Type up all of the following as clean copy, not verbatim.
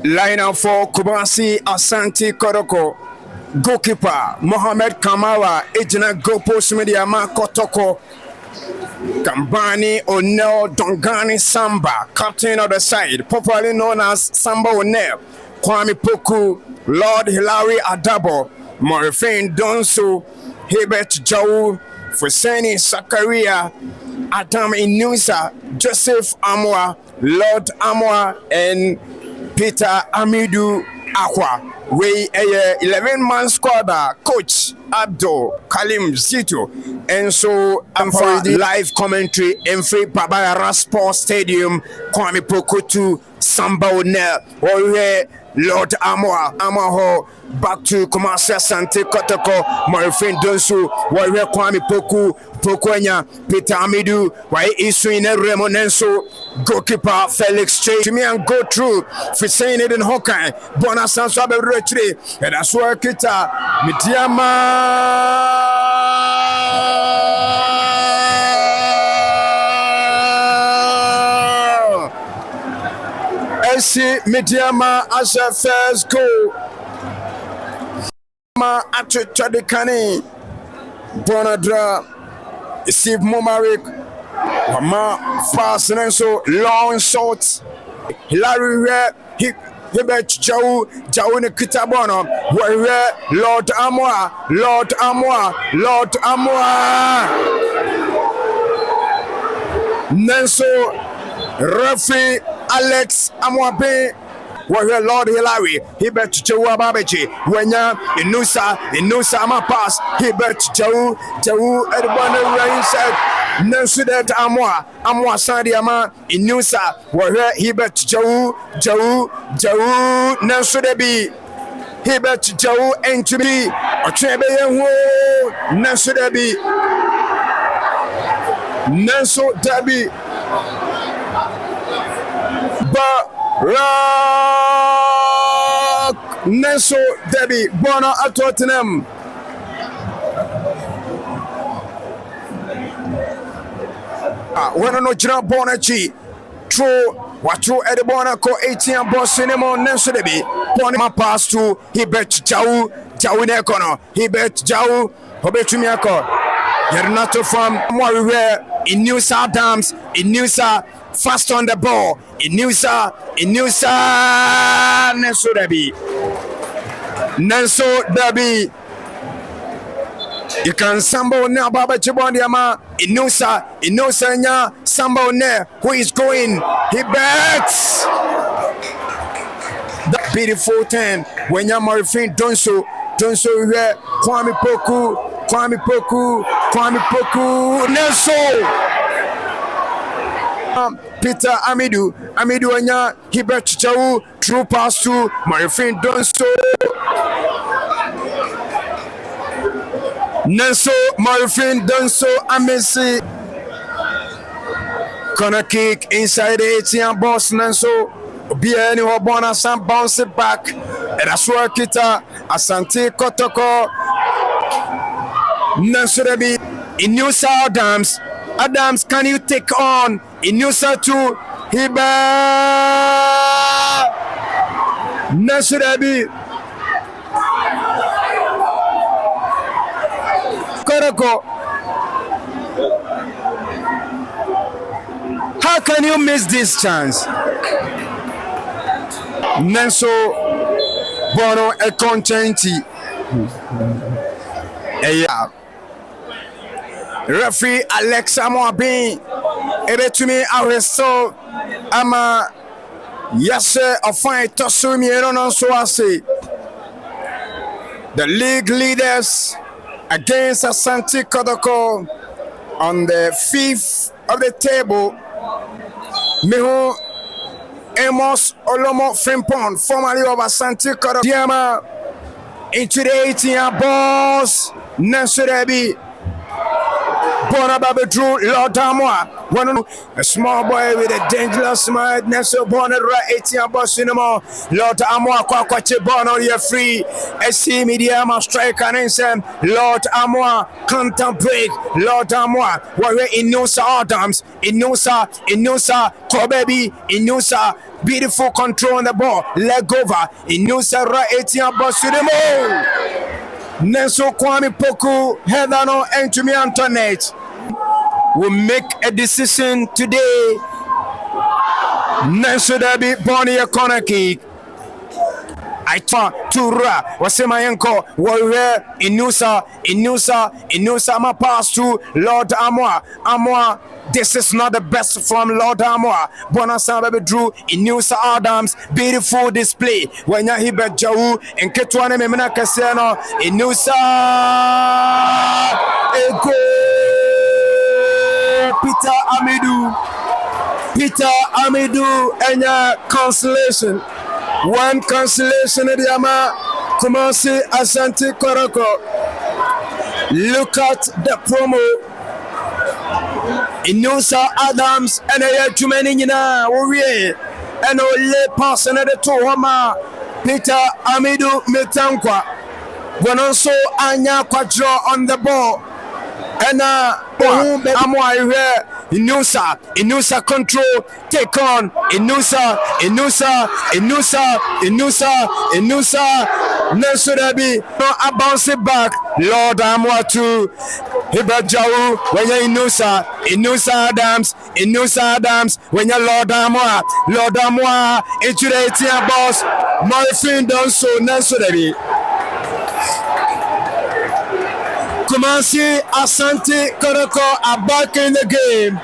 Lineup for Kumasi Asante Kotoko. Goalkeeper Mohamed Kamara, Ejina Gopost Medeama Kotoko. Kambani Onel Dongani Samba, captain of the side, popularly known as Samba Onel. Kwame Poku, Lord Hilary Adabo, Morifin Donso, Hebert Jau, Fuseni Sakaria, Adam Inusa, Joseph Amwa, Lord Amwa, and Peter Amidu Akwa. We a 11-man squad, coach Abdul Kalim Zito, and so I'm for live commentary in free Babayara Sports Stadium, Kwame Poku to Samba Onel, Lord Amaho, back to Kumasi Asante Kotoko, Morifin Donsu, Warrior Kwame Poku, Pokwenya, Peter Amidu, why Isuine Remonenso, goalkeeper Felix Che, to me and go through for saying it in Hawkeye, Bonasanso Aberretri, and that's where Kita, Medeama. See Medeama as a first goal. At Chadikani Bonadra, Steve Momarik, Mama fast and so long shots. Hilary Hebert Jau in Kitabono, where Lord Amwa, Nenso referee Alex Amwabe, where Lord Hilary, Hebert Jau Babaji, Wenya, Inusa Ama pass, Hebert Jau, Edwin Rain said, Nensudet Amwa Sandiama, Inusa, where Hebert Jau, Nensudebi, Hebert Jau, and to be, or Trebe, Nensudebi, Nenso Debi. Rock Nenso Debbie Bono at Tottenham. When no jump Bonachi, true, what true Edibona co 18 boss cinema Nenso Debbie, Bonima pass to Hebert Jau Nekono, Hebert Jau, Hobetumiako, Yernato from Warrior in New South Dams, in New South. Fast on the ball. Inusa, Nenso Debi. You can Samba now, Baba Chibondiama. Inusa nya Samba ne. Who is going? He bets. That beautiful 10. When you're Morifin Donso here. Kwame Poku. Nenso. Peter Amidu Anya, Hebert Jau, true pass to Morifin Donso. Nenso, Morifin Donso, Amesi. Corner kick inside the 18 boss, Nenso. Bien, you want to bounce it back. And that's where Kita, Asante Kotoko. Nenso Debi, in New South Adams, can you take on Inusa to Hiba Nasurabi Kotoko? How can you miss this chance? Nenso Bono e Conchenti. Yeah. Referee Alex Amwabin. Ebe to me, I was so ama yes, a fine toss me. I don't know, so I say the league leaders against Asante Kotoko on the 5th of the table. Meho Amos Olomo Frimpon, formerly of Asante Kotoko, Medeama into the 18 balls. Nensudebi. Bonaba drew Lord Amwa. A small boy with a dangerous smile. Nelson Bonner 18 boss in the mall. Lord Amwa Kwakwache Bono, you're free. SC Medeama strike and insem. Lord Amwa can't break. Lord Amwa. Warrior Inusa Adams. Inusa Kobebi. Inusa Beautiful control on the ball. Leg over. Inusa right 18 boss to the move. Nenso Kwame Poku header no Entumi Antoinette will make a decision today. Nenso Dabi Bonnie a corner kick. I talk to Ra Wasemayenko Warrior Inusa ma pass to Lord Amwa. This is not the best from Lord Amwa. Bonasamba drew Inusa Adams. Beautiful display. When you hear Jau and Ketwane Memina Casano Inusa Ego Peter Amidou and consolation. One cancellation in the Ama Kumasi Asante Kotoko. Look at the promo. Inusa Adams and a too many warrior and only pass another two Homa Peter Amidou Metankwa. When also Anya Quadro on the ball. And Amwa here. Inusa control, take on Inusa, Nesudabi, no, I bounce it back, Lord Amwatu, Hibajau, when you're Inusa Adams, when you're Lord Amwa, into the 18 boss, Morphine done so, Nesudabi. Kumasi Asante Kotoko are back in the game.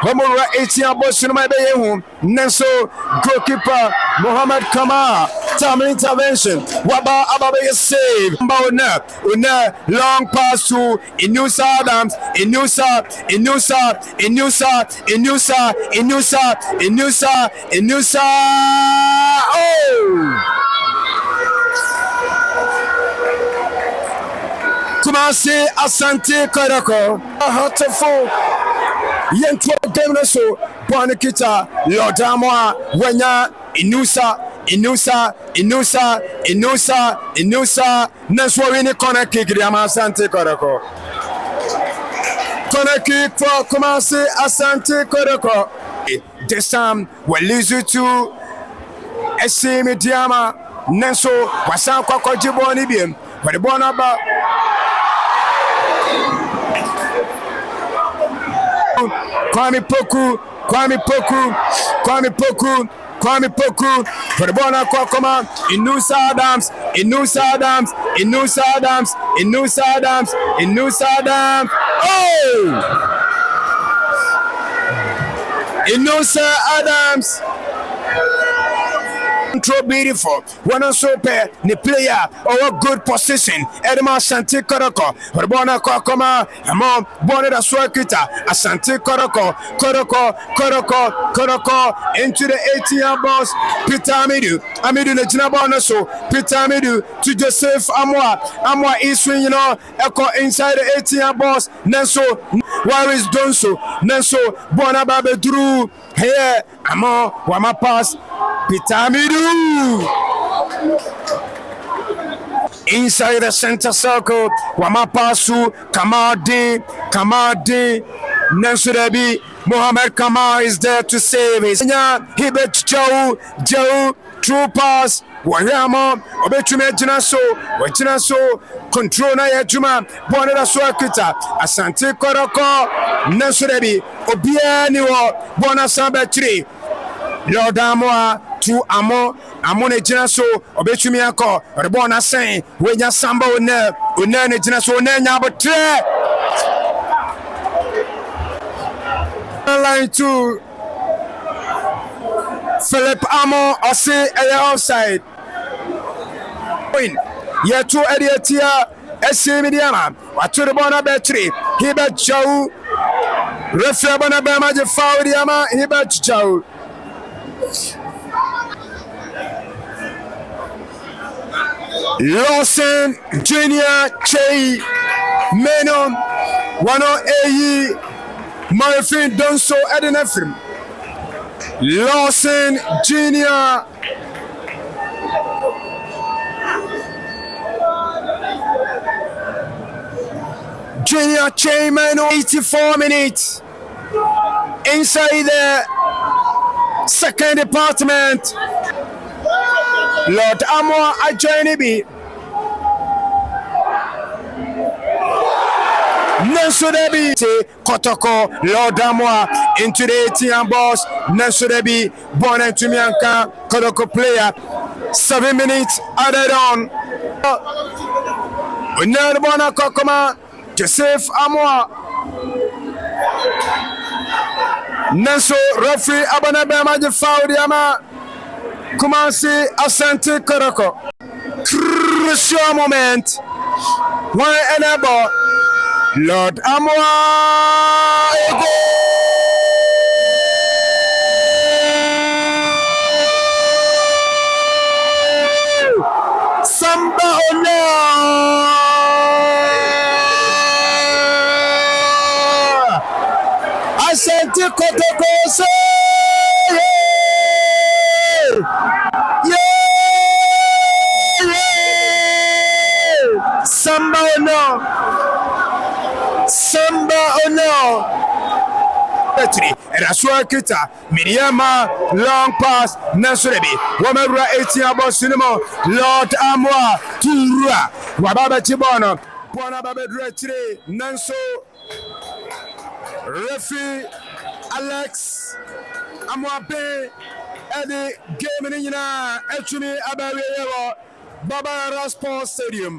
Homura 18 boss in my bay home. Nenso goalkeeper Mohamed Kamara. Time intervention. Waba Ababe save. Una long pass to Inusa Adams. Inusa. Oh! Kumasi Asante Kotoko. Hotful. Yentro game so. Bonakita. Lodamwa. Wenya. Inusa. Neswa wini corner kick. Asante Kotoko. Corner kick for Kumasi Asante Kotoko. This time we lose you to Medeama. Nenso wasan kwa jiboni biem. When the ball number Kwame Poku for the ball now come on Inusa Adams oh Inusa Adams control beautiful. One also pair the player or good position. Edema Asante Kotoko. Rabona Kokoma. Amon Bonnet Aswakita. Asante Kotoko into the 18 boss. Peter Amidou the Jinabona so. Peter Amidou to Joseph Amwa is swing, you know, echo inside the 18 boss. Nenso, where is Donso? Nenso, Bonababe drew here. Amon, Wama pass. Peter Amidou inside the center circle. Wamapasu Kamadi Nensudebi Mohamed Kamar is there to save his Hibet Joe true pass Wayama Obetume Jinaso control na Yajuma Bonera Swakita Asante Kotoko Nensudebi Obiani Bona Samba 3 Lord Amwa to Amone Jinaso, Obetumi Ako, Rebona saying, when ya Samba Une Jinaso Nenya, but line to Philip Amo, or say a outside. Ye two Ediatia, SC Medeama, what to the Bona Battery, Hibet Joe, Refabana Bama, the Faudiama, Hibet Joe. Lawson Junior Che Menon Wano Eyi Marfin Donso Eden Ephraim Lawson Junior Che Menon 84 minutes inside there Second department. Lord Amo Ajoinibi. Nansudebi Kotoko, Lord Amo into the 18 boss. Nansudebi, born into Mianka, Kotoko player. 7 minutes added on. Unelbona Kokoma, Joseph Amoa. Nanso referee Abanabama de Faudiama. Kumasi Asante Kotoko. Crucial moment. One enable. Lord Amoa. Samba no. Asante Kotoko say Samba no. Samba no. And as well, Medeama long pass, Nansurebi, Wamara 18 about cinema, Lord Amwa, Tura, Wababa Tibono, Buanababe Dretri, Nanso, Refi, Alex, Amwape, Eddie, Game in Yina, Echumi, Abawe, Baba Sports Stadium.